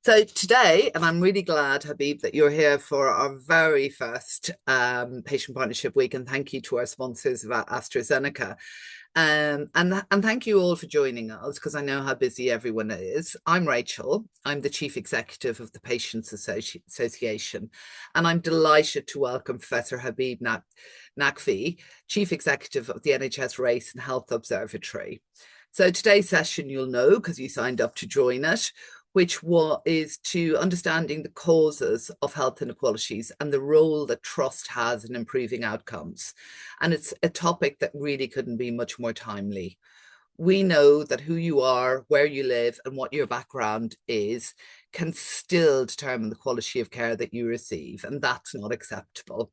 So today, and I'm really glad, Habib, that you're here for our very first Patient Partnership Week, and thank you to our sponsors of AstraZeneca. And thank you all for joining us, because I know how busy everyone is. I'm Rachel. I'm the Chief Executive of the Patients Association, and I'm delighted to welcome Professor Habib Naqvi, Chief Executive of the NHS Race and Health Observatory. So today's session, you'll know because you signed up to join it, which is to understanding the causes of health inequalities and the role that trust has in improving outcomes. And it's a topic that really couldn't be much more timely. We know that who you are, where you live, and what your background is can still determine the quality of care that you receive, and that's not acceptable.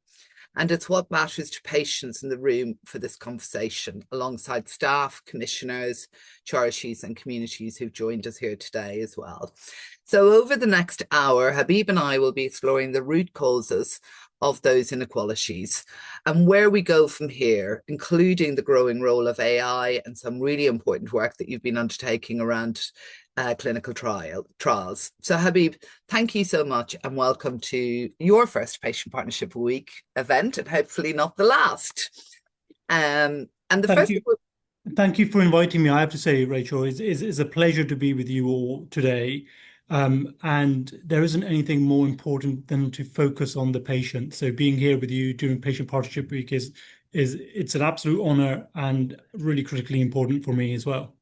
And it's what matters to patients in the room for this conversation, alongside staff, commissioners, charities and communities who've joined us here today as well. So over the next hour, Habib and I will be exploring the root causes of those inequalities and where we go from here, including the growing role of AI and some really important work that you've been undertaking around clinical trials. So Habib, thank you so much and welcome to your first Patient Partnership Week event, and hopefully not the last. And the Thank first you. Thank you for inviting me. I have to say, Rachel, it's a pleasure to be with you all today. And there isn't anything more important than to focus on the patient. So being here with you during Patient Partnership Week is it's an absolute honor and really critically important for me as well.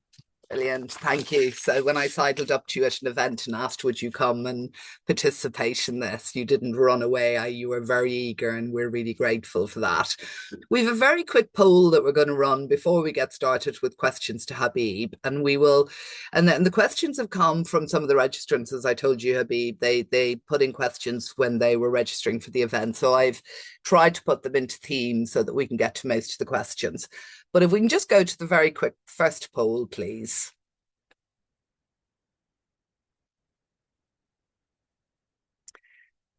Brilliant, thank you. So when I sidled up to you at an event and asked would you come and participate in this, you didn't run away. You were very eager, and we're really grateful for that. We have a very quick poll that we're going to run before we get started with questions to Habib, and then the questions have come from some of the registrants. As I told you, Habib, they put in questions when they were registering for the event, so I've tried to put them into themes so that we can get to most of the questions. But if we can just go to the very quick first poll, please.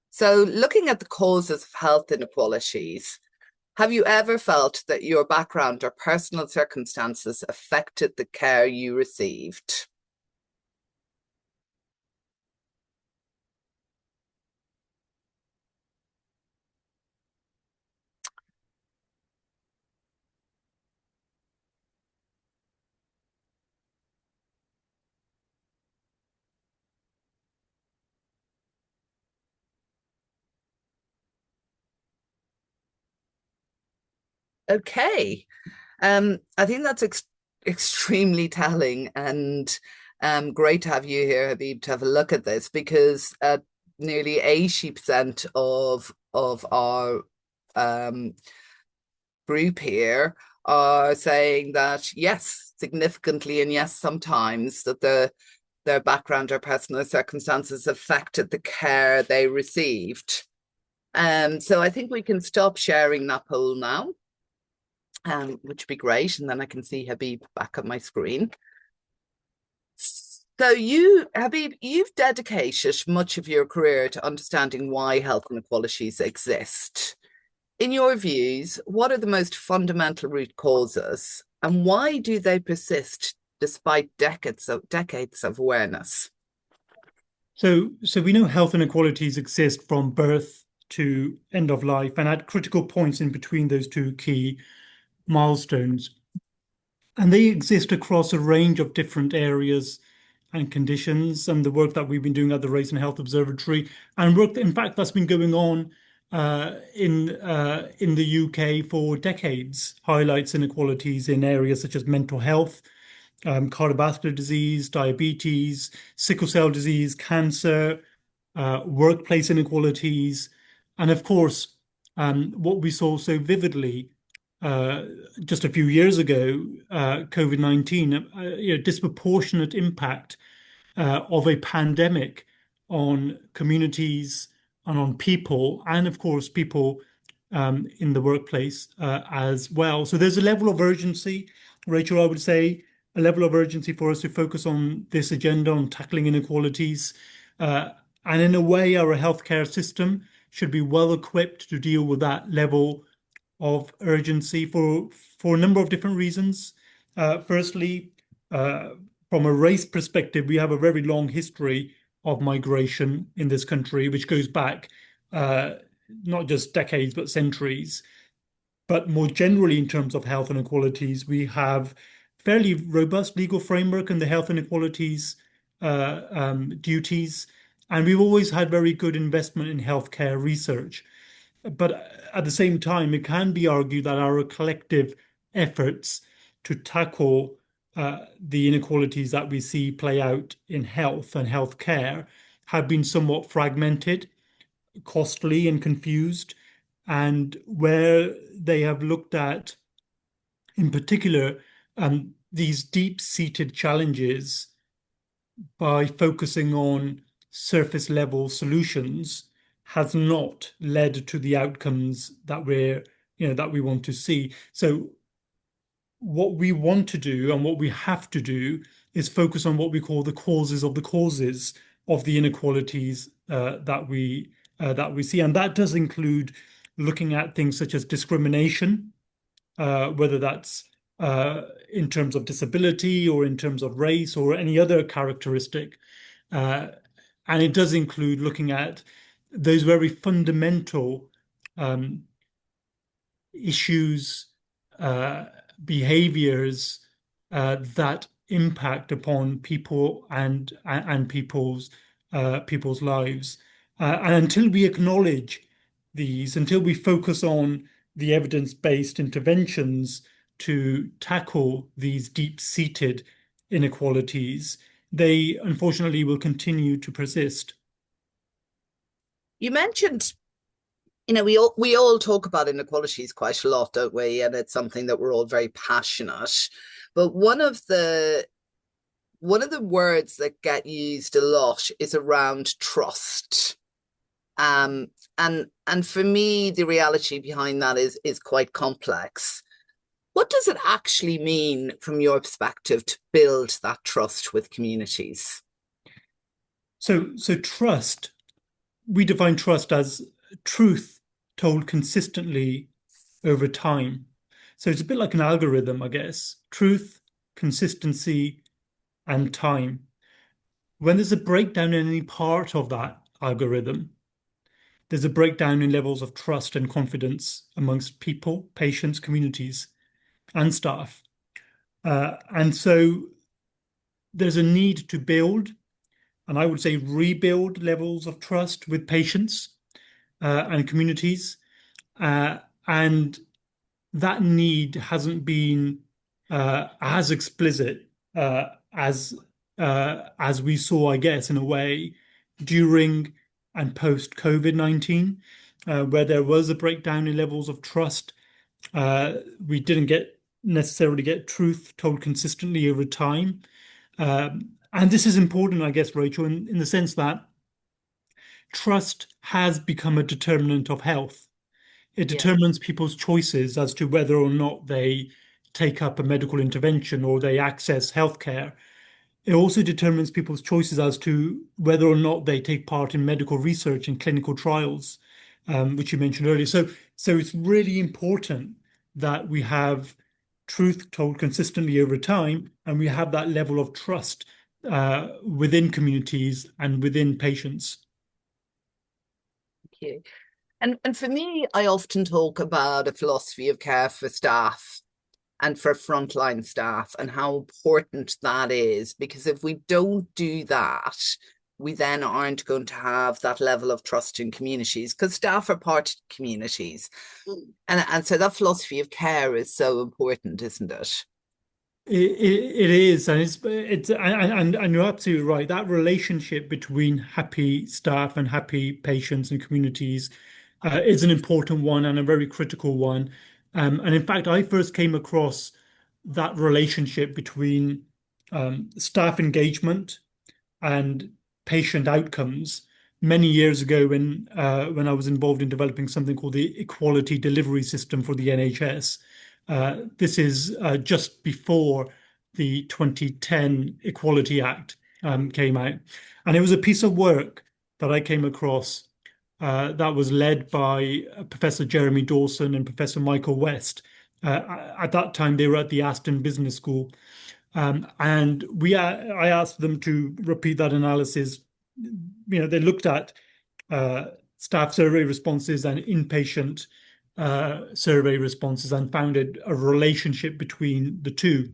So looking at the causes of health inequalities, have you ever felt that your background or personal circumstances affected the care you received? Okay. I think that's extremely telling, and great to have you here, Habib, to have a look at this, because nearly 80% of our group here are saying that yes, significantly, and yes, sometimes, that their background or personal circumstances affected the care they received. So I think we can stop sharing that poll now, which would be great. And then I can see Habib back on my screen. So Habib, you've dedicated much of your career to understanding why health inequalities exist. In your views, what are the most fundamental root causes, and why do they persist despite decades of awareness? So we know health inequalities exist from birth to end of life and at critical points in between those two key milestones. And they exist across a range of different areas and conditions. And the work that we've been doing at the Race and Health Observatory, and work, in fact, that's been going on in the UK for decades, highlights inequalities in areas such as mental health, cardiovascular disease, diabetes, sickle cell disease, cancer, workplace inequalities, and of course, what we saw so vividly just a few years ago, COVID-19, disproportionate impact of a pandemic on communities and on people, and of course, people in the workplace as well. So there's a level of urgency, Rachel, I would say, a level of urgency for us to focus on this agenda on tackling inequalities. And in a way, our healthcare system should be well equipped to deal with that level of urgency for a number of different reasons. Firstly, from a race perspective, we have a very long history of migration in this country, which goes back uh, not just decades, but centuries. But more generally, in terms of health inequalities, we have fairly robust legal framework in the health inequalities duties, and we've always had very good investment in healthcare research. But at the same time, it can be argued that our collective efforts to tackle the inequalities that we see play out in health and healthcare have been somewhat fragmented, costly, and confused. And where they have looked at, in particular, these deep-seated challenges by focusing on surface level solutions has not led to the outcomes that that we want to see. So what we want to do and what we have to do is focus on what we call the causes of the causes of the inequalities that we see, and that does include looking at things such as discrimination, whether that's in terms of disability or in terms of race or any other characteristic. Uh, and it does include looking at those very fundamental um, issues, uh, behaviors that impact upon people and people's lives. And until we acknowledge these, until we focus on the evidence-based interventions to tackle these deep-seated inequalities, they unfortunately will continue to persist. You mentioned, we all talk about inequalities quite a lot, don't we? And it's something that we're all very passionate. But one of the words that get used a lot is around trust. And for me, the reality behind that is quite complex. What does it actually mean from your perspective to build that trust with communities? So trust, we define trust as truth told consistently over time. So it's a bit like an algorithm, I guess. Truth, consistency, and time. When there's a breakdown in any part of that algorithm, there's a breakdown in levels of trust and confidence amongst people, patients, communities, and staff. And so there's a need to build, and I would say rebuild levels of trust with patients and communities. And that need hasn't been as explicit as we saw, I guess, in a way, during and post COVID-19, where there was a breakdown in levels of trust. We didn't necessarily get truth told consistently over time. And this is important, I guess, Rachel, in the sense that trust has become a determinant of health. It Yeah. determines people's choices as to whether or not they take up a medical intervention or they access healthcare. It also determines people's choices as to whether or not they take part in medical research and clinical trials, which you mentioned earlier. So it's really important that we have truth told consistently over time, and we have that level of trust within communities and within patients. Thank you. And for me, I often talk about a philosophy of care for staff and for frontline staff and how important that is. Because if we don't do that, we then aren't going to have that level of trust in communities because staff are part of communities. And so that philosophy of care is so important, isn't it? It is, and and you're absolutely right. That relationship between happy staff and happy patients and communities is an important one and a very critical one. And in fact, I first came across that relationship between staff engagement and patient outcomes many years ago when I was involved in developing something called the Equality Delivery System for the NHS. This is just before the 2010 Equality Act came out. And it was a piece of work that I came across that was led by Professor Jeremy Dawson and Professor Michael West. At that time, they were at the Aston Business School. And I asked them to repeat that analysis they looked at uh, staff survey responses and inpatient survey responses and found a relationship between the two.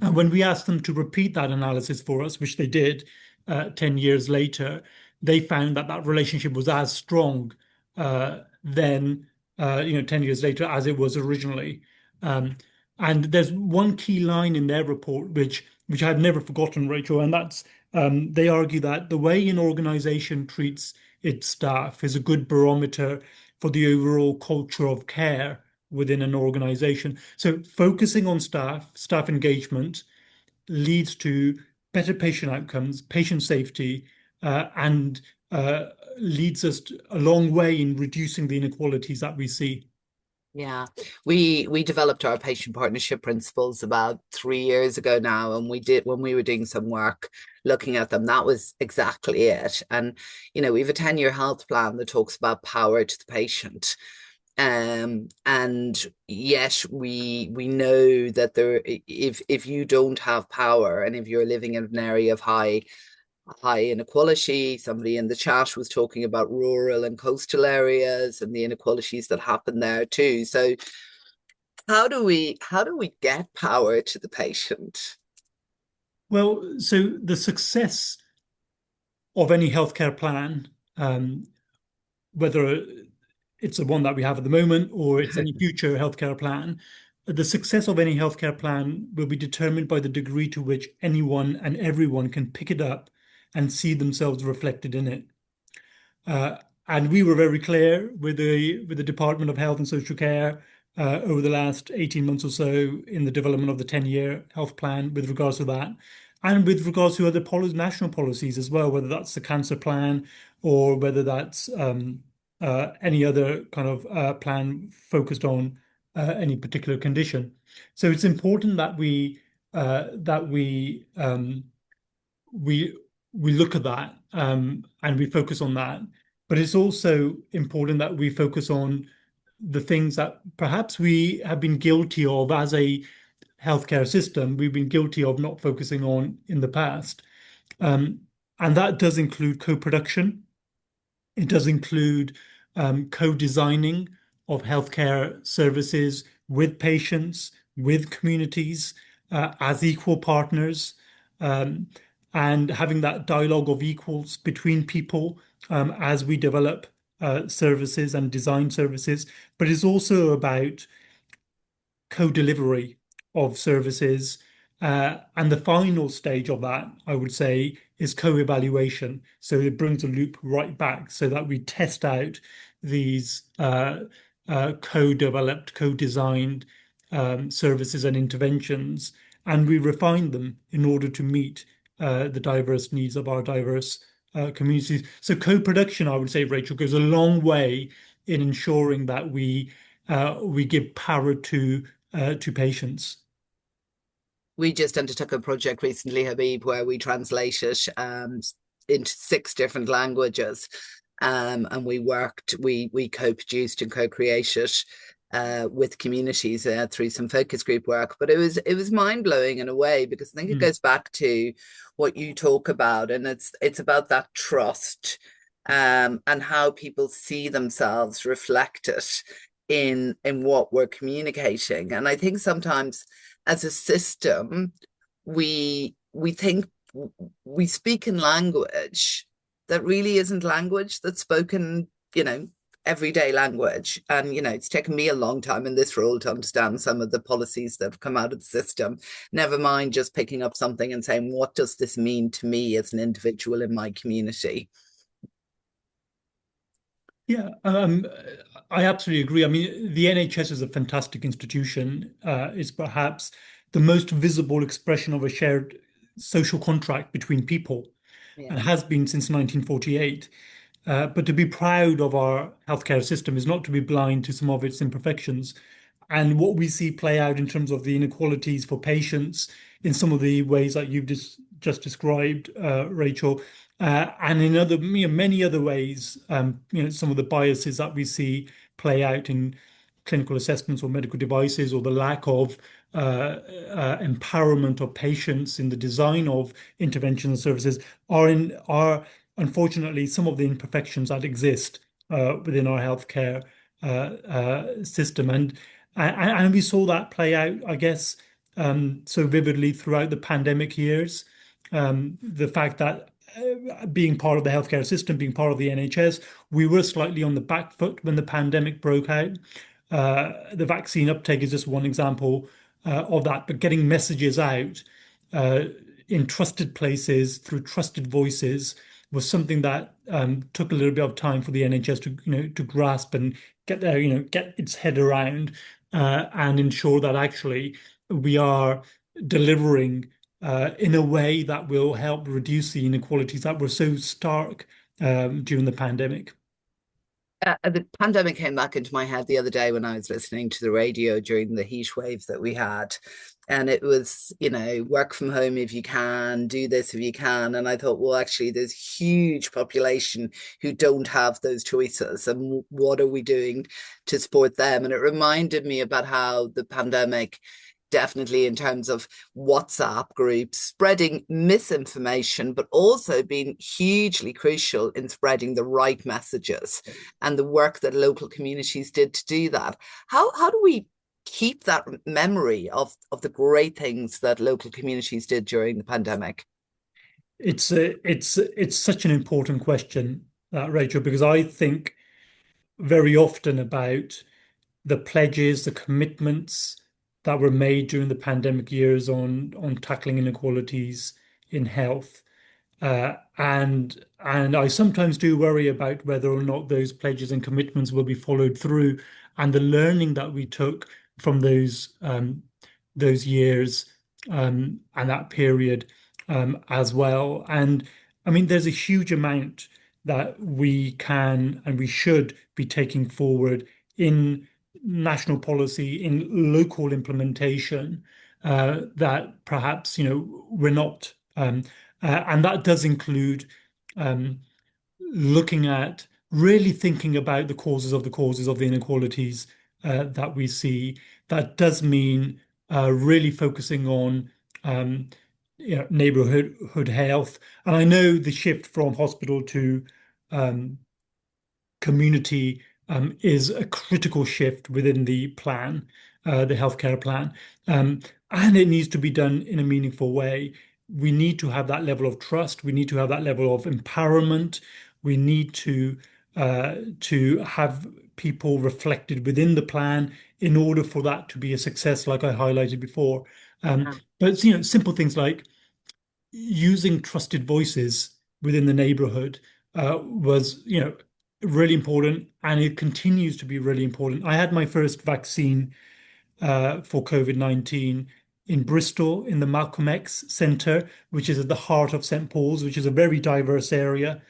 And when we asked them to repeat that analysis for us, which they did 10 years later, they found that that relationship was as strong then, 10 years later as it was originally. Um, and there's one key line in their report, which I've never forgotten, Rachel, and that's they argue that the way an organization treats its staff is a good barometer for the overall culture of care within an organization. So focusing on staff engagement leads to better patient outcomes, patient safety, and leads us a long way in reducing the inequalities that we see. Yeah, we developed our patient partnership principles about 3 years ago now, and we did when we were doing some work looking at them. That was exactly it. And we have a 10-year health plan that talks about power to the patient. And yet we know that if you don't have power and if you're living in an area of high inequality. Somebody in the chat was talking about rural and coastal areas and the inequalities that happen there too. So how do we get power to the patient? Well, so the success of any healthcare plan, whether it's the one that we have at the moment or it's any future healthcare plan, the success of any healthcare plan will be determined by the degree to which anyone and everyone can pick it up and see themselves reflected in it. Uh, and we were very clear with the Department of Health and Social Care over the last 18 months or so in the development of the 10-year health plan with regards to that, and with regards to other national policies as well, whether that's the cancer plan or whether that's any other kind of plan focused on any particular condition. So it's important that we we look at that and we focus on that. But it's also important that we focus on the things that perhaps we have been guilty of as a healthcare system, we've been guilty of not focusing on in the past. Um, and that does include co-production. It does include co-designing of healthcare services with patients, with communities, as equal partners, um, and having that dialogue of equals between people as we develop services and design services. But it's also about co-delivery of services. And the final stage of that, I would say, is co-evaluation. So it brings a loop right back so that we test out these co-developed, co-designed services and interventions, and we refine them in order to meet the diverse needs of our diverse communities. So co-production, I would say, Rachel, goes a long way in ensuring that we give power to patients. We just undertook a project recently, Habib, where we translated into 6 different languages. And we co-produced and co-created with communities through some focus group work. But it was mind-blowing in a way, because I think it Mm. goes back to what you talk about, and it's about that trust, and how people see themselves reflected in what we're communicating. And I think sometimes as a system, we think we speak in language that really isn't language that's spoken, everyday language. And it's taken me a long time in this role to understand some of the policies that have come out of the system. Never mind just picking up something and saying, what does this mean to me as an individual in my community? Yeah, I absolutely agree. I mean, the NHS is a fantastic institution. It's perhaps the most visible expression of a shared social contract between people and Yeah. has been since 1948. But to be proud of our healthcare system is not to be blind to some of its imperfections. And what we see play out in terms of the inequalities for patients in some of the ways that you've just described, Rachel, and in many other ways, some of the biases that we see play out in clinical assessments or medical devices, or the lack of empowerment of patients in the design of interventions and services are unfortunately some of the imperfections that exist within our healthcare system, and we saw that play out, I guess, so vividly throughout the pandemic years. The fact that being part of the healthcare system, being part of the NHS, we were slightly on the back foot when the pandemic broke out. The vaccine uptake is just one example of that, but getting messages out uh, in trusted places through trusted voices was something that took a little bit of time for the NHS to, to grasp and get there, get its head around and ensure that actually we are delivering in a way that will help reduce the inequalities that were so stark during the pandemic. The pandemic came back into my head the other day when I was listening to the radio during the heat wave that we had. And it was, work from home if you can, do this if you can. And I thought, well, actually, there's huge population who don't have those choices. And what are we doing to support them? And it reminded me about how the pandemic definitely in terms of WhatsApp groups, spreading misinformation, but also being hugely crucial in spreading the right messages and the work that local communities did to do that. How do we keep that memory of the great things that local communities did during the pandemic? It's such an important question, Rachel, because I think very often about the pledges, the commitments that were made during the pandemic years on tackling inequalities in health. And I sometimes do worry about whether or not those pledges and commitments will be followed through, and the learning that we took from those years and that period as well. And I mean, there's a huge amount that we can and we should be taking forward in national policy, in local implementation, that perhaps, we're not. And that does include um, looking at really thinking about the causes of the inequalities that we see. That does mean really focusing on neighborhood health. And I know the shift from hospital to um, community is a critical shift within the plan, the healthcare plan, and it needs to be done in a meaningful way. We need to have that level of trust. We need to have that level of empowerment. We need to have people reflected within the plan in order for that to be a success, like I highlighted before. But simple things like using trusted voices within the neighborhood was, really important, and it continues to be really important. I had my first vaccine for COVID-19 in Bristol in the Malcolm X Centre, which is at the heart of St. Paul's, which is a very diverse area.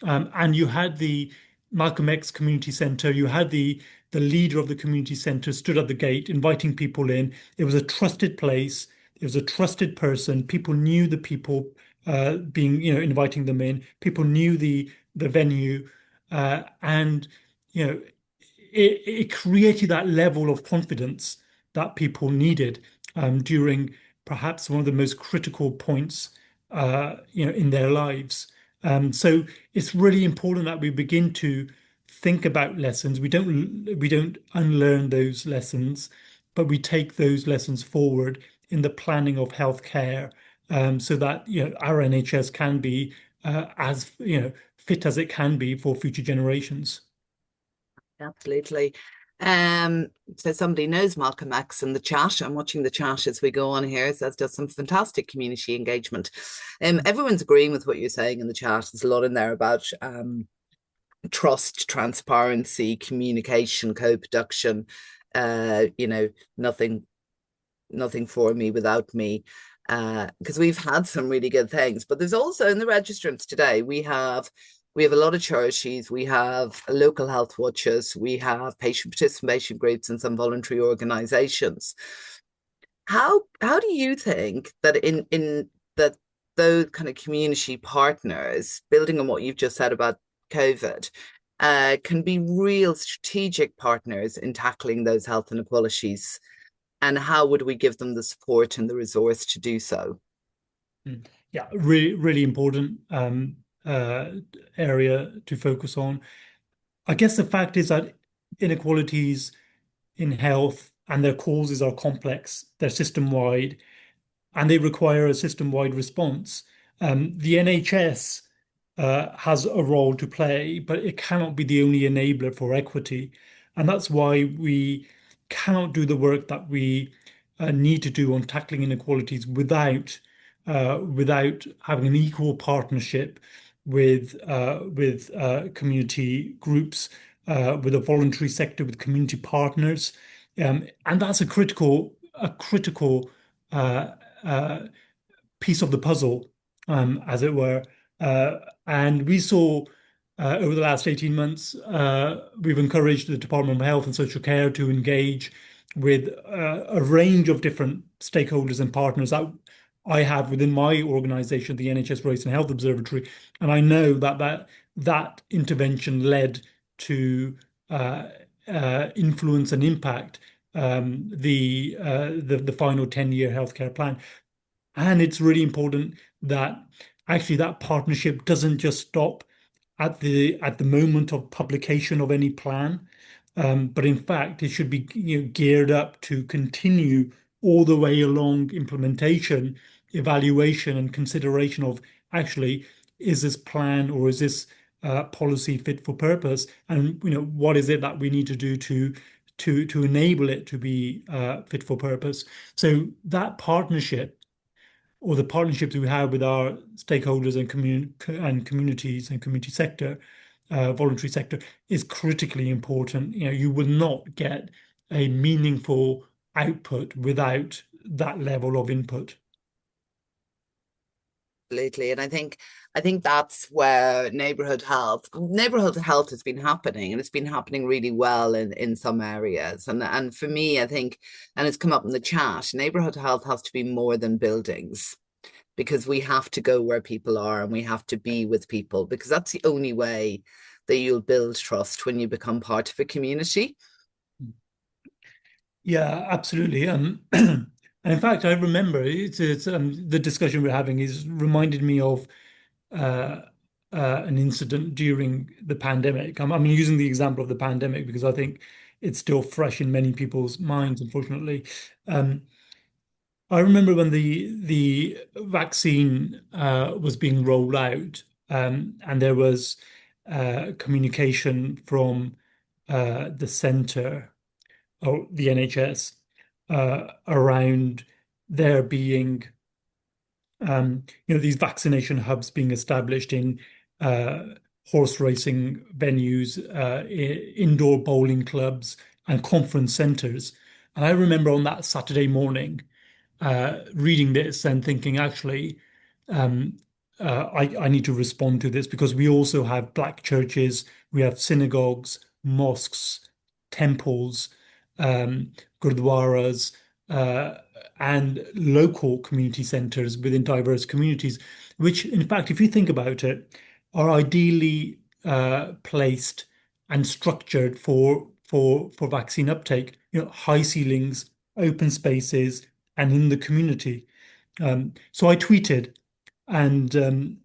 And you had the Malcolm X Community Centre, you had the leader of the community centre stood at the gate inviting people in. It was a trusted place. It was a trusted person. People knew the people being, inviting them in. People knew the venue, and it created that level of confidence that people needed during perhaps one of the most critical points, in their lives. So it's really important that we begin to think about lessons. We don't unlearn those lessons, but we take those lessons forward in the planning of healthcare, so that our NHS can be as fit as it can be for future generations. Absolutely. So somebody knows Malcolm X in the chat. I'm watching the chat as we go on here. So that's just some fantastic community engagement. Everyone's agreeing with what you're saying in the chat. There's a lot in there about trust, transparency, communication, co-production. Nothing, nothing for me without me. Because we've had some really good things, but there's also in the registrants today we have a lot of charities, we have local health watches, we have patient participation groups and some voluntary organizations. How do you think that in that those kind of community partners, building on what you've just said about COVID, can be real strategic partners in tackling those health inequalities and how would we give them the support and the resource to do so? Mm. Yeah, really, really important uh, area to focus on. I guess the fact is that inequalities in health and their causes are complex, they're system-wide, and they require a system-wide response. The NHS has a role to play, but it cannot be the only enabler for equity. And that's why we cannot do the work that we need to do on tackling inequalities without having an equal partnership with community groups, with a voluntary sector, with community partners. And that's a critical uh, uh, piece of the puzzle, as it were. And we saw over the last 18 months, we've encouraged the Department of Health and Social Care to engage with a range of different stakeholders and partners that I have within my organization, the NHS Race and Health Observatory. And I know that intervention led to influence and impact the final 10-year healthcare plan. And it's really important that actually that partnership doesn't just stop at the moment of publication of any plan, but in fact it should be geared up to continue all the way along implementation, evaluation, and consideration of actually is this plan or is this policy fit for purpose, and what is it that we need to do to enable it to be fit for purpose. So that partnership or the partnerships we have with our stakeholders and communities and community sector, voluntary sector, is critically important. You will not get a meaningful output without that level of input. Absolutely. And I think that's where neighborhood health has been happening, and it's been happening really well in some areas. And for me, I think, and it's come up in the chat, neighborhood health has to be more than buildings, because we have to go where people are and we have to be with people, because that's the only way that you'll build trust when you become part of a community. Yeah, absolutely. And in fact, I remember it's the discussion we're having is reminded me of uh, an incident during the pandemic. I'm using the example of the pandemic because I think it's still fresh in many people's minds, unfortunately. Um, I remember when the vaccine was being rolled out, and there was communication from the centre or the NHS around there being these vaccination hubs being established in uh, horse racing venues, indoor bowling clubs, and conference centres. And I remember on that Saturday morning reading this and thinking, actually, um, I need to respond to this because we also have black churches, we have synagogues, mosques, temples, um, gurdwaras, and local community centres within diverse communities, which, in fact, if you think about it, are ideally placed and structured for vaccine uptake. High ceilings, open spaces, and in the community. So I tweeted and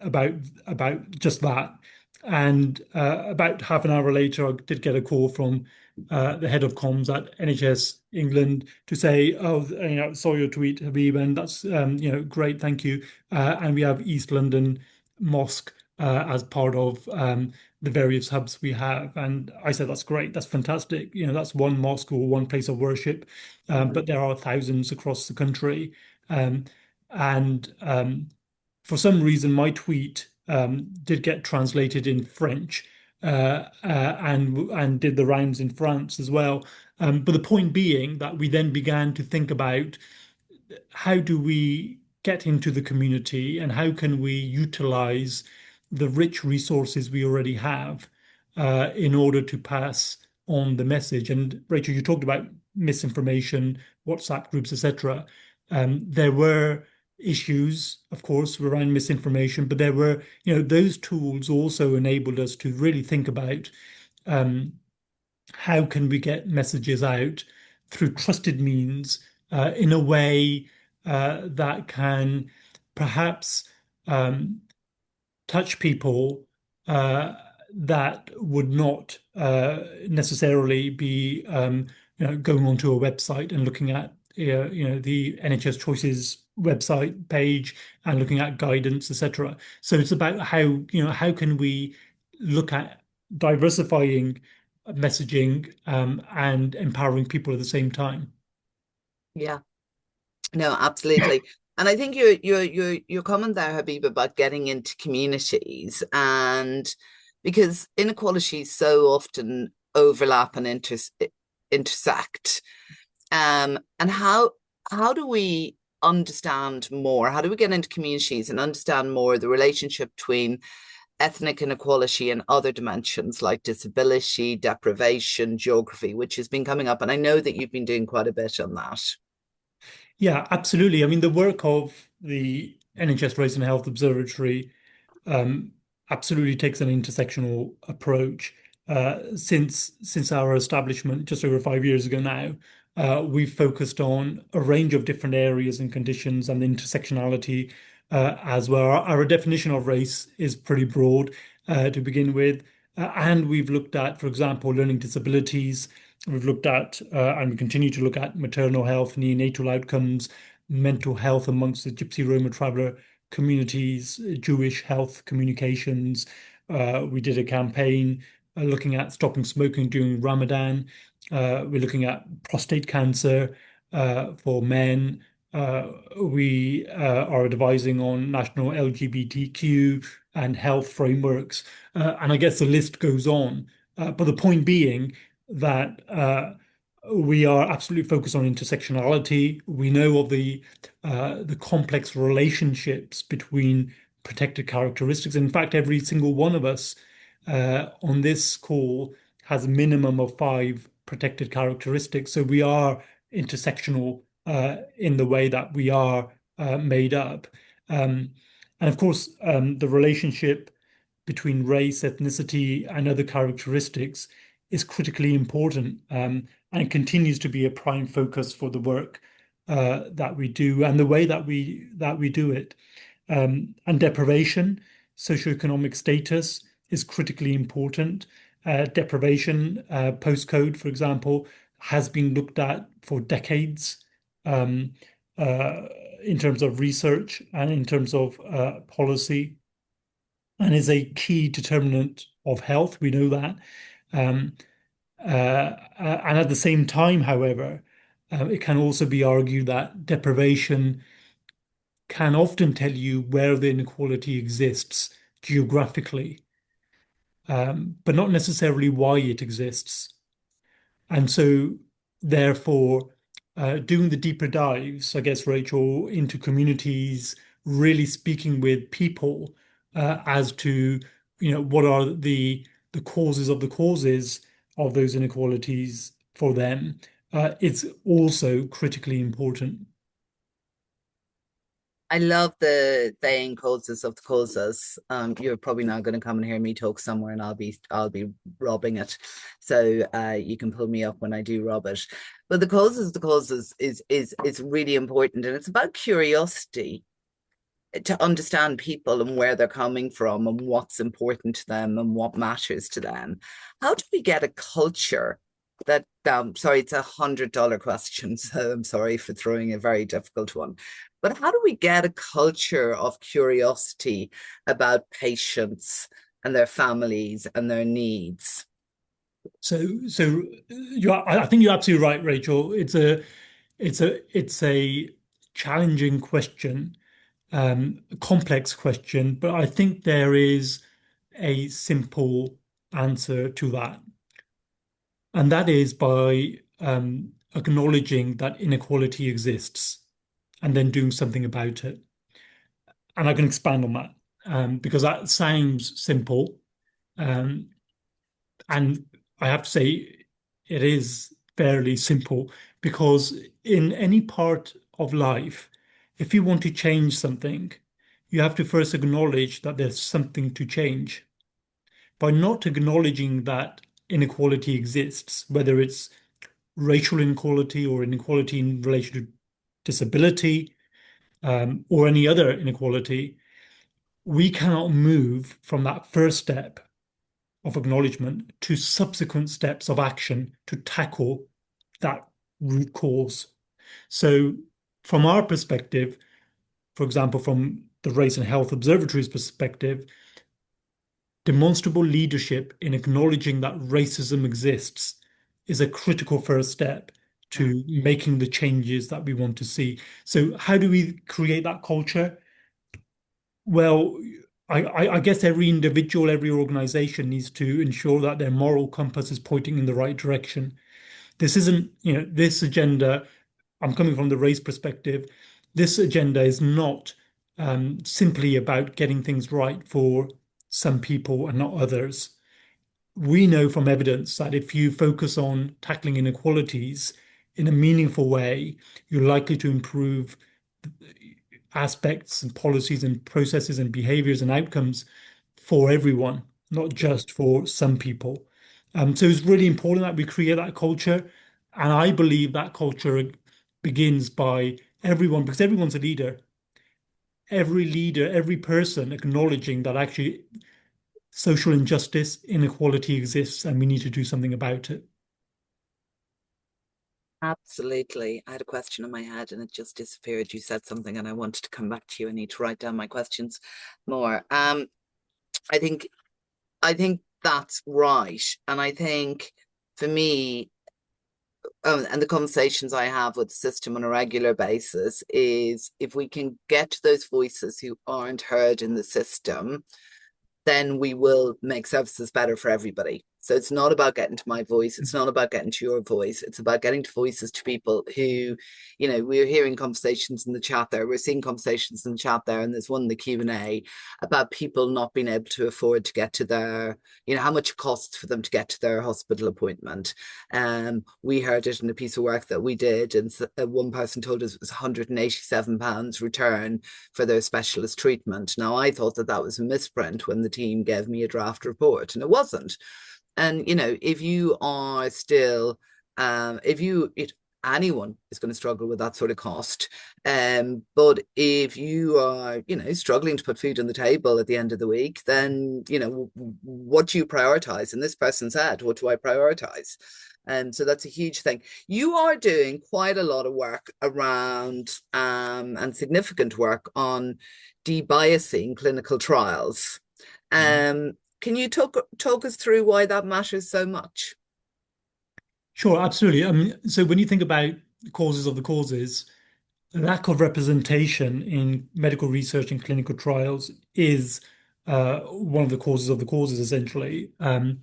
about just that, and about half an hour later, I did get a call from the head of comms at NHS England to say, "Oh, saw your tweet, Habib, and that's great, thank you." And we have East London Mosque as part of the various hubs we have. And I said, "That's great, that's fantastic. That's one mosque or one place of worship, but there are thousands across the country." Um, and for some reason, my tweet did get translated in French and did the rounds in France as well. But the point being that we then began to think about how do we get into the community and how can we utilize the rich resources we already have in order to pass on the message. And Rachel, you talked about misinformation, WhatsApp groups, etc. There were issues, of course, around misinformation, but there were, those tools also enabled us to really think about um, how can we get messages out through trusted means in a way that can perhaps um, touch people uh, that would not necessarily be going onto a website and looking at the NHS Choices website page and looking at guidance, etc. So it's about how can we look at diversifying messaging and empowering people at the same time. Yeah. No, absolutely. And I think your comment there, Habib, about getting into communities, and because inequalities so often overlap and intersect. And how do we understand more? How do we get into communities and understand more the relationship between ethnic inequality and other dimensions like disability, deprivation, geography, which has been coming up? And I know that you've been doing quite a bit on that. Yeah, absolutely. I mean, the work of the NHS Race and Health Observatory um, absolutely takes an intersectional approach. Since our establishment just over 5 years ago now, we've focused on a range of different areas and conditions and intersectionality as well. Our definition of race is pretty broad to begin with, and we've looked at, for example, learning disabilities. We've looked at and we continue to look at maternal health, neonatal outcomes, mental health amongst the Gypsy Roma traveller communities, Jewish health communications. We did a campaign looking at stopping smoking during Ramadan. We're looking at prostate cancer for men. We are advising on national LGBTQ and health frameworks. And I guess the list goes on. But the point being that we are absolutely focused on intersectionality. We know of the complex relationships between protected characteristics. In fact, every single one of us on this call has a minimum of five protected characteristics. So we are intersectional in the way that we are made up. Um, and of course, the relationship between race, ethnicity, and other characteristics is critically important and continues to be a prime focus for the work that we do and the way that we do it. And deprivation, socioeconomic status is critically important. Deprivation, postcode, for example, has been looked at for decades um, uh, in terms of research and in terms of policy, and is a key determinant of health. We know that. Um, and at the same time, however, it can also be argued that deprivation can often tell you where the inequality exists geographically, but not necessarily why it exists. And so, therefore, doing the deeper dives, I guess, Rachel, into communities, really speaking with people as to, what are the causes of the causes of those inequalities for them, it's also critically important. I love the saying causes of the causes. You're probably not going to come and hear me talk somewhere, and I'll be robbing it. So you can pull me up when I do rob it. But the causes is really important, and it's about curiosity to understand people and where they're coming from and what's important to them and what matters to them. How do we get a culture that sorry, it's $100 question, so I'm sorry for throwing a very difficult one. But how do we get a culture of curiosity about patients and their families and their needs? So I think you're absolutely right, Rachel. It's a challenging question, a complex question, but I think there is a simple answer to that, and that is by acknowledging that inequality exists and then doing something about it. And I can expand on that because that sounds simple, um, and I have to say it is fairly simple because in any part of life, if you want to change something, you have to first acknowledge that there's something to change. By not acknowledging that inequality exists, whether it's racial inequality or inequality in relation to disability, or any other inequality, we cannot move from that first step of acknowledgement to subsequent steps of action to tackle that root cause. So, from our perspective, for example, from the Race and Health Observatory's perspective, demonstrable leadership in acknowledging that racism exists is a critical first step Yeah. to making the changes that we want to see. So, how do we create that culture? Well, I guess every individual, every organization needs to ensure that their moral compass is pointing in the right direction. This isn't, this agenda, I'm coming from the race perspective. This agenda is not simply about getting things right for some people and not others. We know from evidence that if you focus on tackling inequalities in a meaningful way, you're likely to improve aspects and policies and processes and behaviors and outcomes for everyone, not Yeah. just for some people. So it's really important that we create that culture. And I believe that culture begins by everyone, because everyone's a leader. Every leader, every person acknowledging that actually social injustice, inequality exists, and we need to do something about it. Absolutely. I had a question in my head and it just disappeared. You said something and I wanted to come back to you. I need to write down my questions more. I think I think that's right. And I think for me, and the conversations I have with the system on a regular basis is if we can get to those voices who aren't heard in the system, then we will make services better for everybody. So it's not about getting to my voice. It's not about getting to your voice. It's about getting to voices to people who, we're hearing conversations in the chat there. We're seeing conversations in the chat there. And there's one in the Q&A about people not being able to afford to get to their, how much it costs for them to get to their hospital appointment. We heard it in a piece of work that we did. And one person told us it was £187 return for their specialist treatment. Now, I thought that that was a misprint when the team gave me a draft report, and it wasn't. And if you are still, anyone is going to struggle with that sort of cost. But if you are, struggling to put food on the table at the end of the week, then what do you prioritize? And this person said, what do I prioritize? And so that's a huge thing. You are doing quite a lot of work around and significant work on debiasing clinical trials. Mhm. Can you talk us through why that matters so much? Sure, absolutely. So when you think about the causes of the causes, lack of representation in medical research and clinical trials is one of the causes of the causes, essentially. And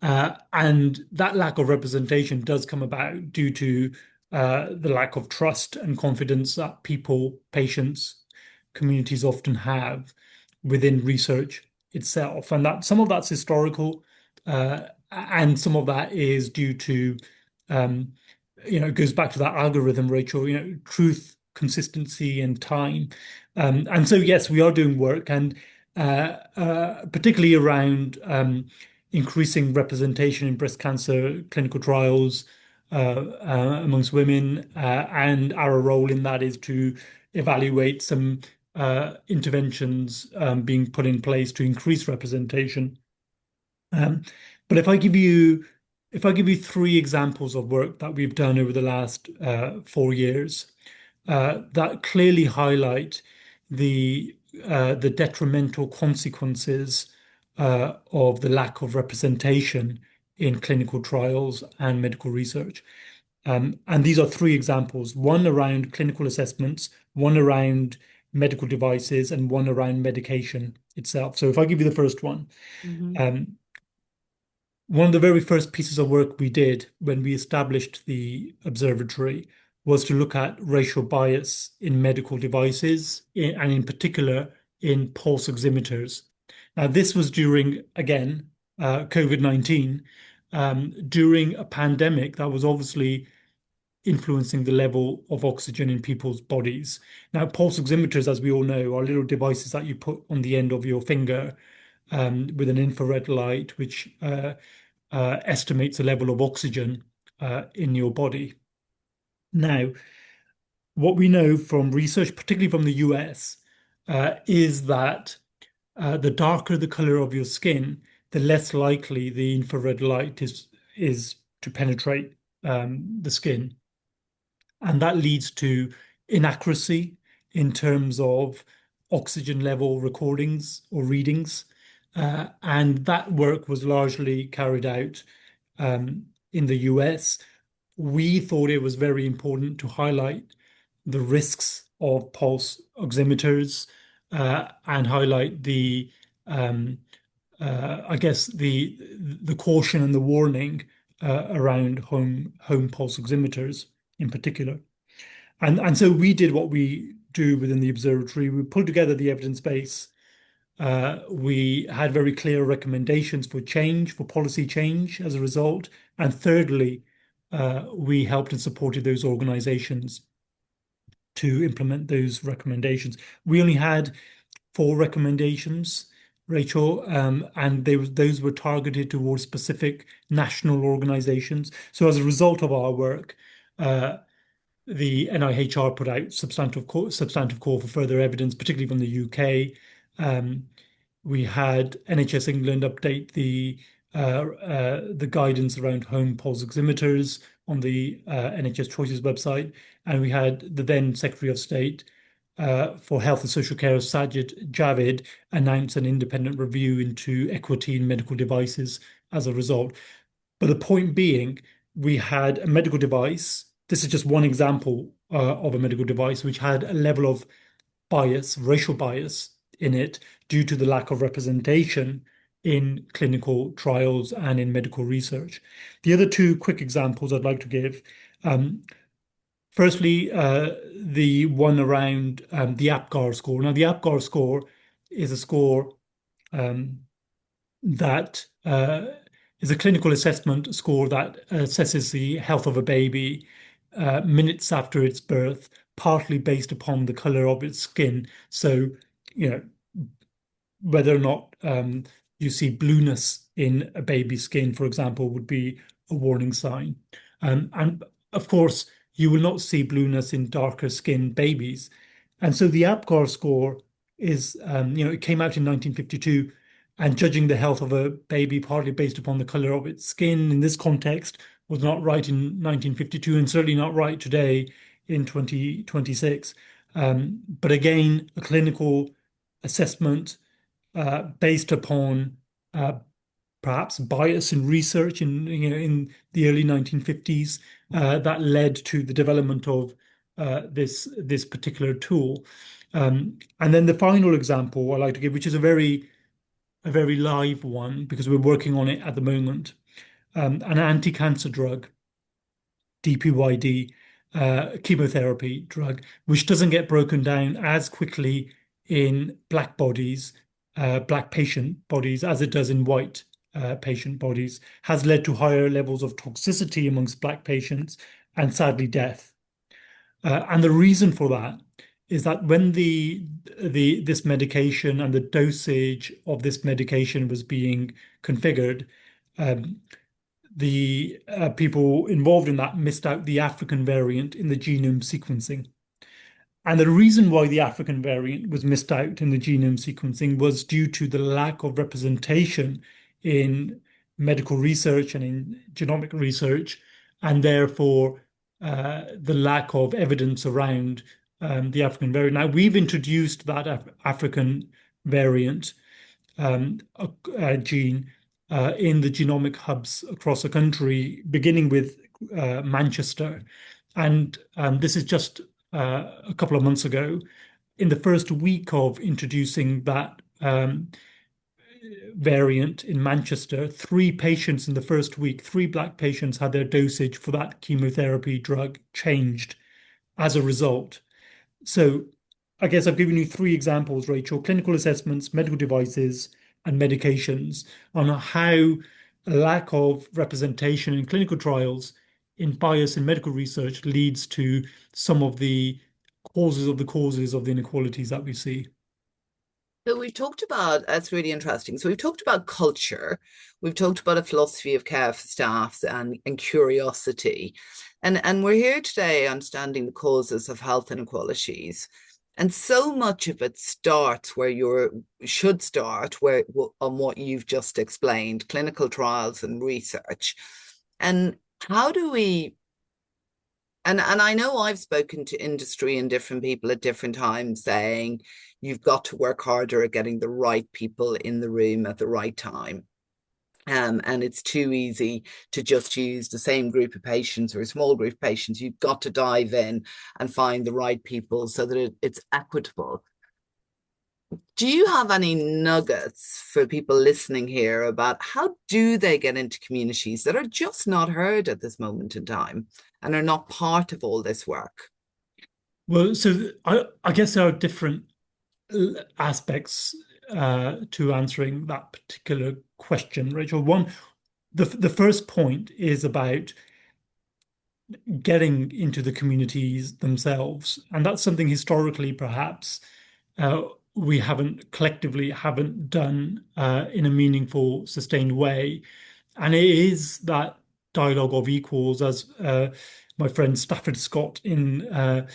that lack of representation does come about due to the lack of trust and confidence that people, patients, communities often have within research itself. And that some of that's historical, and some of that is due to, um, it goes back to that algorithm, Rachel, truth, consistency, and time. And so, yes, we are doing work, and particularly around increasing representation in breast cancer clinical trials amongst women. And our role in that is to evaluate some interventions being put in place to increase representation. Um, but if I give you three examples of work that we've done over the last 4 years, that clearly highlight the detrimental consequences of the lack of representation in clinical trials and medical research. And these are three examples, one around clinical assessments, one around medical devices, and one around medication itself. So if I give you the first one, Mm-hmm. um, one of the very first pieces of work we did when we established the observatory was to look at racial bias in medical devices, and in particular in pulse oximeters. Now, this was during, again, COVID-19, during a pandemic that was obviously influencing the level of oxygen in people's bodies. Now, pulse oximeters, as we all know, are little devices that you put on the end of your finger with an infrared light, which estimates the level of oxygen in your body. Now, what we know from research, particularly from the US, is that the darker the color of your skin, the less likely the infrared light is to penetrate the skin. And that leads to inaccuracy in terms of oxygen level recordings or readings. And that work was largely carried out in the US. We thought it was very important to highlight the risks of pulse oximeters and highlight um, I guess the caution and the warning around home pulse oximeters in particular. And so we did what we do within the observatory. We pulled together the evidence base. We had very clear recommendations for change, for policy change as a result. And thirdly, we helped and supported those organizations to implement those recommendations. We only had four recommendations, Rachel, and those were targeted towards specific national organizations. So as a result of our work, the NIHR put out substantive call for further evidence, particularly from the UK. We had NHS England update the guidance around home pulse oximeters on the NHS Choices website, and we had the then Secretary of State for Health and Social Care, Sajid Javid, announce an independent review into equity in medical devices as a result. But the point being, we had a medical device. This is just one example of a medical device which had a level of bias, racial bias in it due to the lack of representation in clinical trials and in medical research. The other two quick examples I'd like to give. Firstly, the one around the APGAR score. Now, the APGAR score is a score um, that is a clinical assessment score that assesses the health of a baby minutes after its birth, partly based upon the color of its skin. So, you know, whether or not you see blueness in a baby's skin, for example, would be a warning sign. And of course, you will not see blueness in darker skinned babies. And so the APGAR score is, it came out in 1952, and judging the health of a baby partly based upon the color of its skin in this context was not right in 1952 and certainly not right today in 2026. But again, a clinical assessment based upon perhaps bias in research in the early 1950s that led to the development of this particular tool. And then the final example I like to give, which is a very live one because we're working on it at the moment, an anti-cancer drug, DPYD, chemotherapy drug, which doesn't get broken down as quickly in black bodies, black patient bodies, as it does in white patient bodies, has led to higher levels of toxicity amongst black patients and sadly death. And the reason for that is that when this medication and the dosage of this medication was being configured, um, the people involved in that missed out the African variant in the genome sequencing. And the reason why the African variant was missed out in the genome sequencing was due to the lack of representation in medical research and in genomic research, and therefore the lack of evidence around the African variant. Now, we've introduced that African variant gene in the genomic hubs across the country, beginning with Manchester. And this is just a couple of months ago. In the first week of introducing that variant in Manchester, three patients in the first week, three black patients had their dosage for that chemotherapy drug changed as a result. So I guess I've given you three examples, Rachel: clinical assessments, medical devices, and medications, on how a lack of representation in clinical trials in bias in medical research leads to some of the causes of the inequalities that we see. So we've talked about, that's really interesting. So we've talked about culture, we've talked about a philosophy of care for staffs and curiosity. And we're here today understanding the causes of health inequalities. And so much of it starts where you should start, where on what you've just explained, clinical trials and research. And how do we and I know I've spoken to industry and different people at different times saying you've got to work harder at getting the right people in the room at the right time. And it's too easy to just use the same group of patients or a small group of patients. You've got to dive in and find the right people so that it's equitable. Do you have any nuggets for people listening here about how do they get into communities that are just not heard at this moment in time and are not part of all this work? Well, so I guess there are different aspects to answering that particular question, Rachel. One, the first point is about getting into the communities themselves, and that's something historically perhaps uh, we haven't done in a meaningful, sustained way. And it is that dialogue of equals, as my friend Stafford Scott in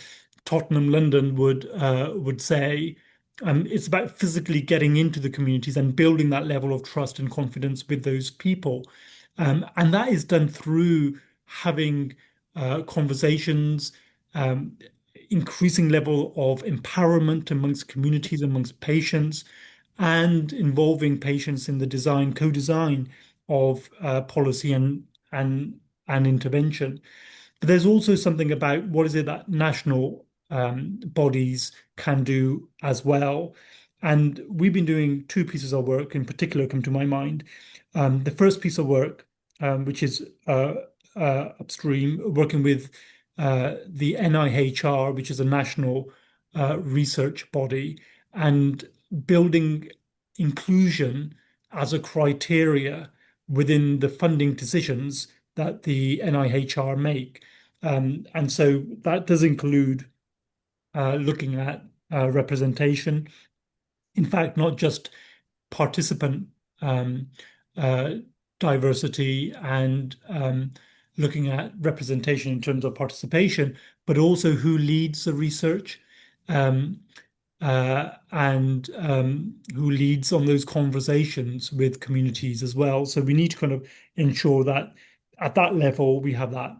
Tottenham, London would say. It's about physically getting into the communities and building that level of trust and confidence with those people. And that is done through having conversations, um, increasing level of empowerment amongst communities, amongst patients, and involving patients in the design, co-design of policy and intervention. But there's also something about what is it that national bodies can do as well. And we've been doing two pieces of work in particular come to my mind. The first piece of work, which is upstream, working with the NIHR, which is a national research body, and building inclusion as a criteria within the funding decisions that the NIHR make. And so that does include looking at representation. In fact, not just participant um, uh, diversity and looking at representation in terms of participation, but also who leads the research. Um, and who leads on those conversations with communities as well. So we need to kind of ensure that at that level we have that.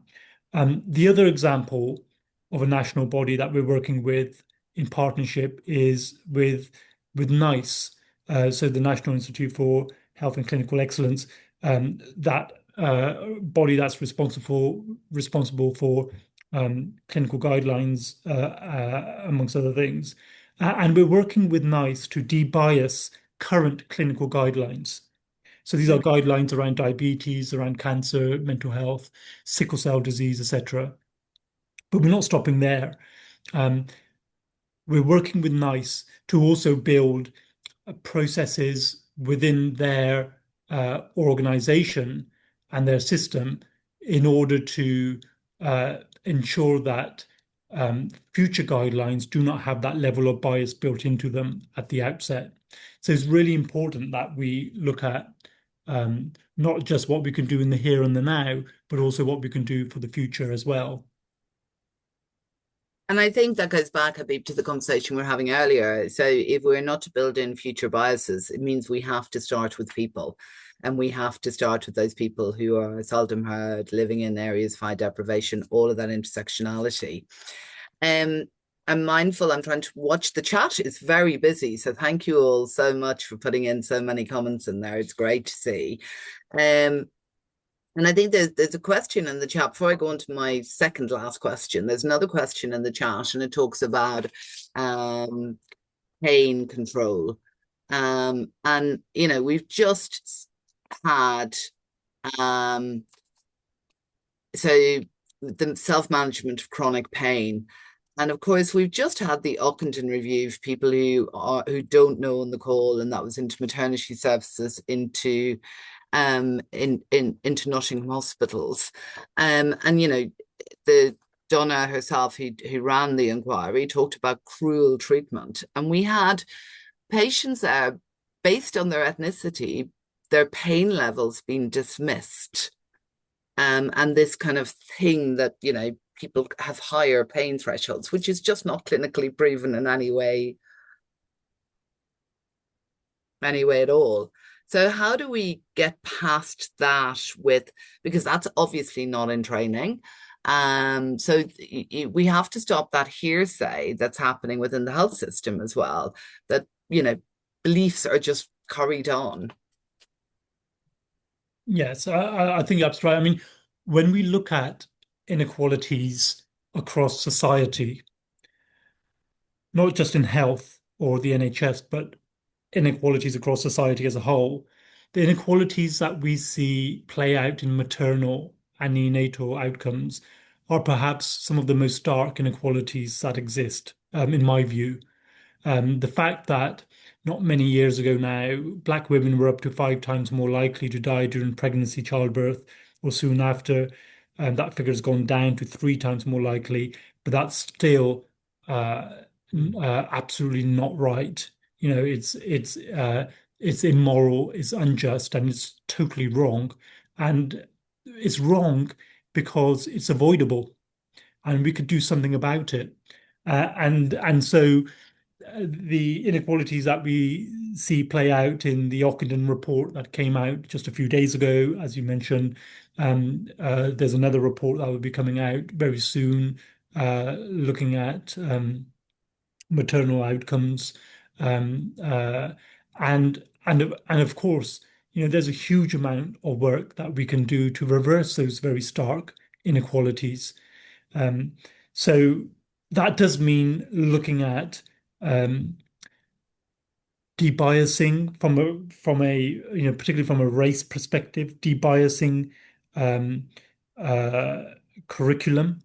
The other example of a national body that we're working with in partnership is with NICE, so the National Institute for Health and Clinical Excellence, that body that's responsible for clinical guidelines, amongst other things. And we're working with NICE to debias current clinical guidelines. So these are guidelines around diabetes, around cancer, mental health, sickle cell disease, etc. But we're not stopping there. Um, we're working with NICE to also build processes within their organization and their system in order to ensure that future guidelines do not have that level of bias built into them at the outset. So it's really important that we look at not just what we can do in the here and the now, but also what we can do for the future as well. And I think that goes back, Habib, to the conversation we were having earlier. So if we're not to build in future biases, it means we have to start with people. And we have to start with those people who are seldom heard, living in areas of high deprivation, all of that intersectionality. Um, I'm mindful, I'm trying to watch the chat. It's very busy. So thank you all so much for putting in so many comments in there. It's great to see. Um, and I think there's a question in the chat before I go on to my second last question. There's another question in the chat, and it talks about um, pain control. And you know, we've just had um, so the self-management of chronic pain. And of course, we've just had the Ockenden review for people who don't know on the call, and that was into maternity services, into into Nottingham hospitals. And you know, the Donna herself, who ran the inquiry, talked about cruel treatment. And we had patients are, based on their ethnicity, their pain levels being dismissed. And this kind of thing that, people have higher pain thresholds, which is just not clinically proven in any way at all. So how do we get past that with, because that's obviously not in training. So we have to stop that hearsay that's happening within the health system as well, that, beliefs are just carried on. Yes, I think that's right. I mean, when we look at inequalities across society, not just in health or the NHS, but inequalities across society as a whole, the inequalities that we see play out in maternal and neonatal outcomes are perhaps some of the most stark inequalities that exist, in my view. The fact that not many years ago now, black women were up to 5 times more likely to die during pregnancy, childbirth, or soon after, and that figure has gone down to 3 times more likely, but that's still uh, absolutely not right. You know, it's immoral, it's unjust, and it's totally wrong. And it's wrong because it's avoidable, and we could do something about it. And so the inequalities that we see play out in the Ockenden report that came out just a few days ago, as you mentioned. There's another report that will be coming out very soon, looking at maternal outcomes, um, uh, and of course, there's a huge amount of work that we can do to reverse those very stark inequalities. Um, so that does mean looking at um, debiasing from a particularly from a race perspective, debiasing um, uh, curriculum.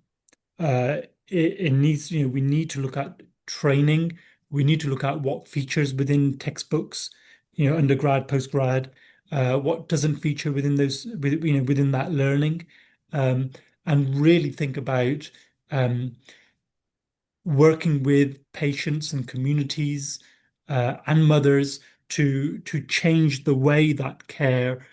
It needs, we need to look at training. We need to look at what features within textbooks, undergrad, postgrad, what doesn't feature within within that learning, um, and really think about um, working with patients and communities and mothers to change the way that care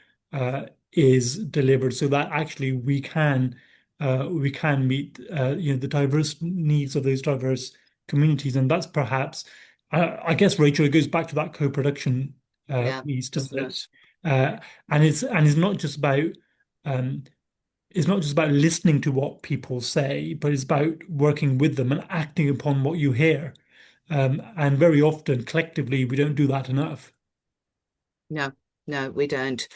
is delivered, so that actually we can meet the diverse needs of those diverse communities. And that's perhaps, I guess, Rachel, it goes back to that co-production Yeah, piece, doesn't doesn't it? it? And it's not just about um, listening to what people say, but it's about working with them and acting upon what you hear. And very often, collectively, we don't do that enough. No, no, we don't.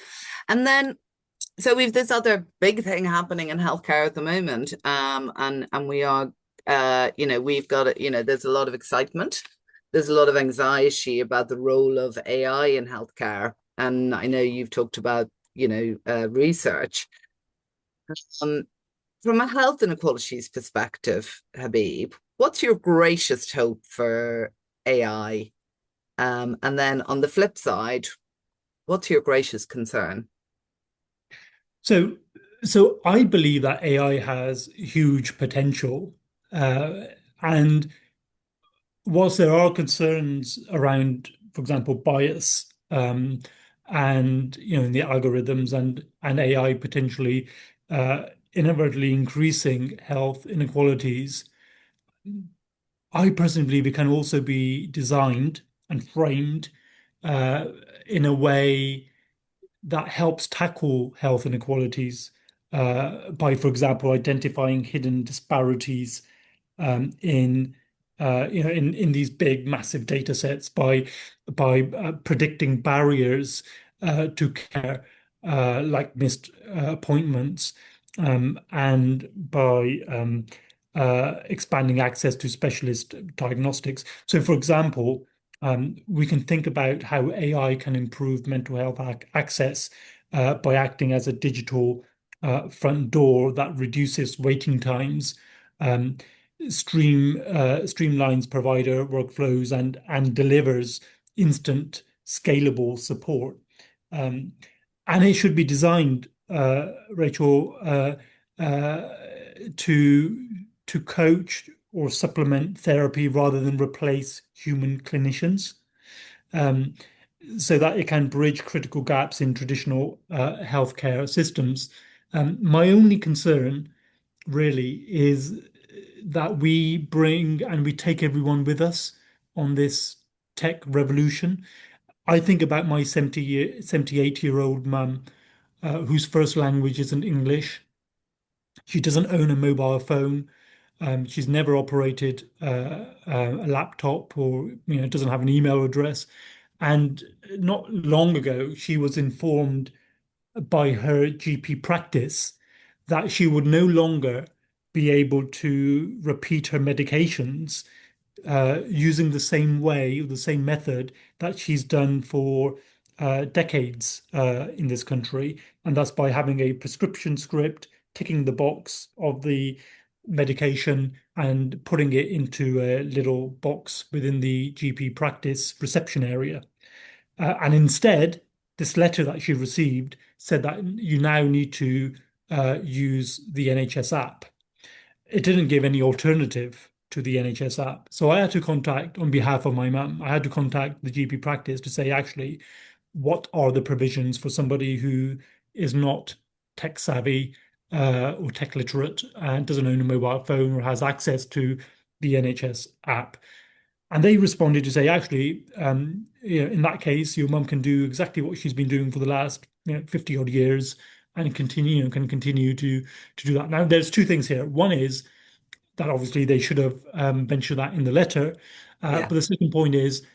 And then, so we've this other big thing happening in healthcare at the moment, and we are, we've got it. There's a lot of excitement. There's a lot of anxiety about the role of AI in healthcare, and I know you've talked about, research. Um, from a health inequalities perspective, Habib, what's your greatest hope for AI? And then on the flip side, what's your greatest concern? So, so I believe that AI has huge potential, uh, and whilst there are concerns around, for example, bias, and in the algorithms and AI potentially uh, inadvertently increasing health inequalities, I personally believe it can also be designed and framed uh, in a way that helps tackle health inequalities by, for example, identifying hidden disparities in in these big, massive data sets, by predicting barriers to care, like missed appointments, and by expanding access to specialist diagnostics. So, for example, we can think about how AI can improve mental health access by acting as a digital front door that reduces waiting times, um, streamlines provider workflows, and delivers instant scalable support. Um, and it should be designed, Rachel, uh, to coach or supplement therapy rather than replace human clinicians. um, so that it can bridge critical gaps in traditional healthcare systems. My only concern really is that we bring and we take everyone with us on this tech revolution. I think about my 78-year-old mum, whose first language isn't English. She doesn't own a mobile phone. She's never operated a laptop, or doesn't have an email address. And not long ago, she was informed by her GP practice that she would no longer be able to repeat her medications using the same way, the same method that she's done for decades in this country, and that's by having a prescription script, ticking the box of the medication, and putting it into a little box within the GP practice reception area. And instead, this letter that she received said that you now need to use the NHS app. It didn't give any alternative to the NHS app. So I had to contact, on behalf of my mum, I had to contact the GP practice to say, actually, what are the provisions for somebody who is not tech savvy or tech literate and doesn't own a mobile phone or has access to the NHS app? And they responded to say, actually, in that case, your mum can do exactly what she's been doing for the last 50 odd years and can continue to do that. Now, there's two things here. One is that obviously they should have mentioned that in the letter. Yeah. But the second point is,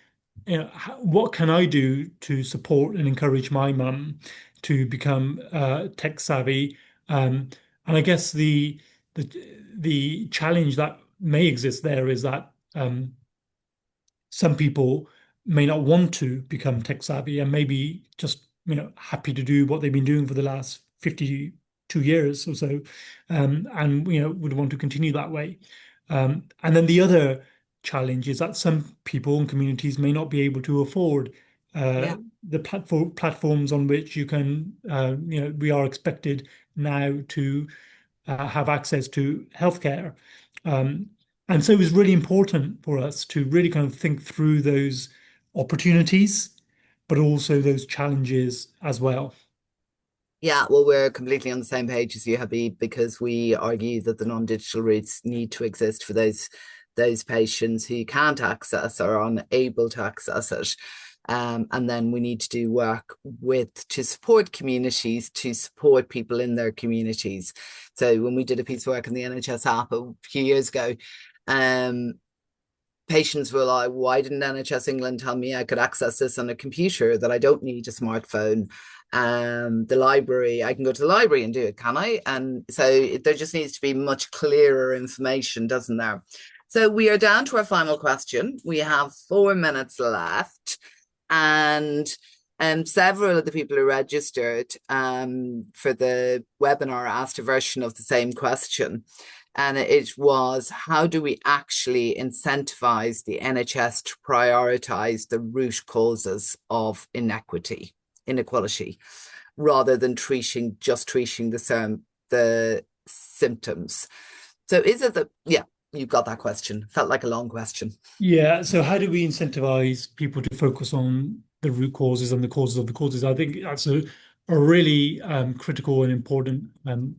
what can I do to support and encourage my mum to become tech savvy? And I guess the the challenge that may exist there is that some people may not want to become tech savvy and maybe just happy to do what they've been doing for the last 52 years or so, and would want to continue that way. And then the other challenge is that some people and communities may not be able to afford uh, Yeah. the platforms on which we are expected now to have access to healthcare. Um, and so it was really important for us to really kind of think through those opportunities, but also those challenges as well. Yeah, well, we're completely on the same page as you, Habib, because we argue that the non-digital routes need to exist for those patients who can't access or are unable to access it. And then we need to do work to support communities, to support people in their communities. So when we did a piece of work in the NHS app a few years ago, um, patients were like, why didn't NHS England tell me I could access this on a computer, that I don't need a smartphone? The library, I can go to the library and do it, can I? And so there just needs to be much clearer information, doesn't there? So we are down to our final question. We have 4 minutes left, and several of the people who registered for the webinar asked a version of the same question. And it was, how do we actually incentivize the NHS to prioritize the root causes of inequality, rather than treating the symptoms? So is it that, yeah, you've got that question. Felt like a long question. Yeah, so how do we incentivize people to focus on the root causes and the causes of the causes? I think that's a really critical and important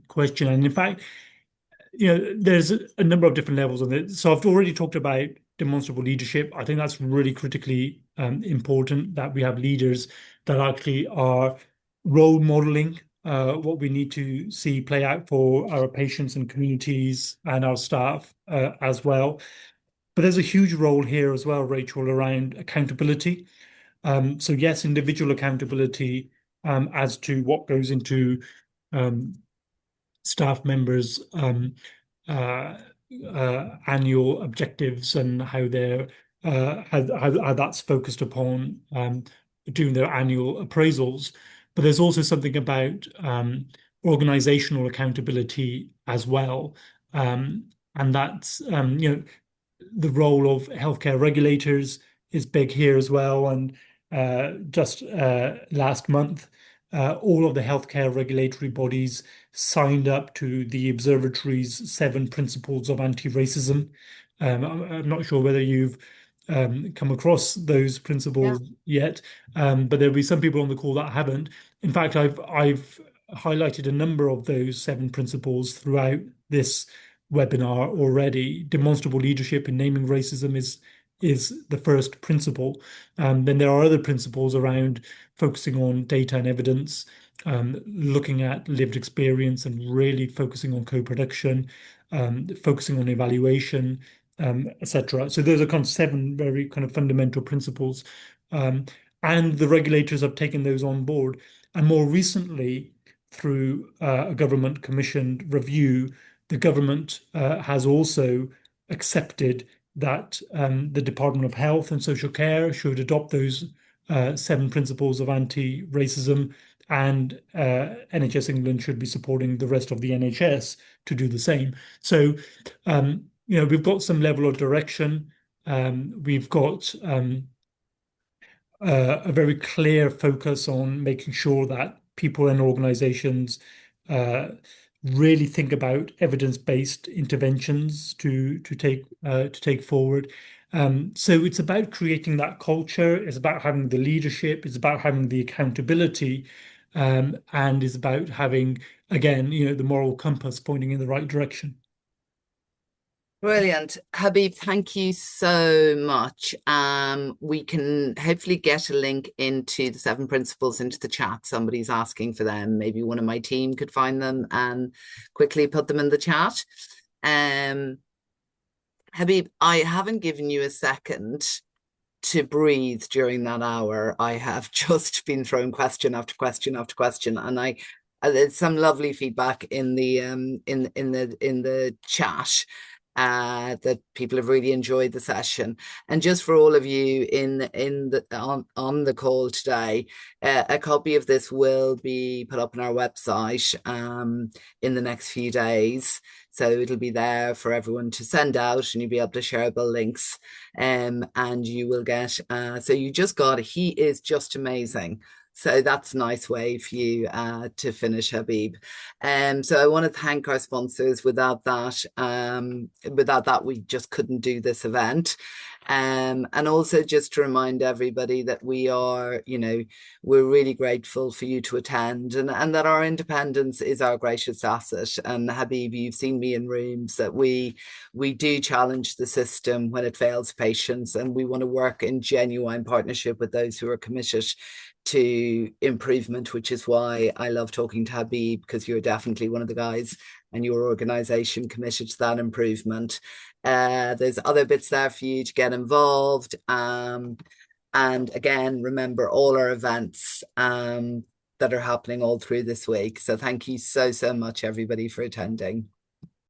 question. And in fact, there's a number of different levels of it. So I've already talked about demonstrable leadership. I think that's really critically important, that we have leaders that actually are role modeling what we need to see play out for our patients and communities and our staff as well. But there's a huge role here as well, Rachel, around accountability. So yes, individual accountability as to what goes into um, staff members' uh, annual objectives and how that's focused upon doing their annual appraisals. But there's also something about organizational accountability as well. And that's the role of healthcare regulators is big here as well. And just last month, all of the healthcare regulatory bodies signed up to the observatory's 7 principles of anti-racism. I'm not sure whether you've come across those Yeah. principles yet, but there'll be some people on the call that haven't. In fact, I've highlighted a number of those 7 principles throughout this webinar already. Demonstrable leadership in naming racism is the first principle. Then there are other principles around focusing on data and evidence, looking at lived experience and really focusing on co-production, focusing on evaluation, etc. So those are kind of 7 very kind of fundamental principles. Um, and the regulators have taken those on board. And more recently, through a government commissioned review, the government has also accepted that the Department of Health and Social Care should adopt those 7 principles of anti-racism, and NHS England should be supporting the rest of the NHS to do the same. So, we've got some level of direction. We've got a very clear focus on making sure that people and organizations uh, really think about evidence-based interventions to take forward. So it's about creating that culture. It's about having the leadership. It's about having the accountability, and it's about having, again, the moral compass pointing in the right direction. Brilliant. Habib, thank you so much. We can hopefully get a link into the 7 principles into the chat. Somebody's asking for them. Maybe one of my team could find them and quickly put them in the chat. Um, Habib, I haven't given you a second to breathe during that hour. I have just been thrown question after question after question, and there's some lovely feedback in the in the chat, that people have really enjoyed the session. And just for all of you in the on the call today, a copy of this will be put up on our website in the next few days. So it'll be there for everyone to send out, and you'll be able to shareable links. And you will get, so you just got, he is just amazing. So that's a nice way for you to finish, Habib. So I want to thank our sponsors. Without that, we just couldn't do this event. And also just to remind everybody that we're really grateful for you to attend, and that our independence is our greatest asset. And Habib, you've seen me in rooms that we do challenge the system when it fails patients, and we want to work in genuine partnership with those who are committed to improvement, which is why I love talking to Habib, because you're definitely one of the guys and your organization committed to that improvement. There's other bits there for you to get involved. And again, remember all our events that are happening all through this week. So thank you so, so much, everybody, for attending.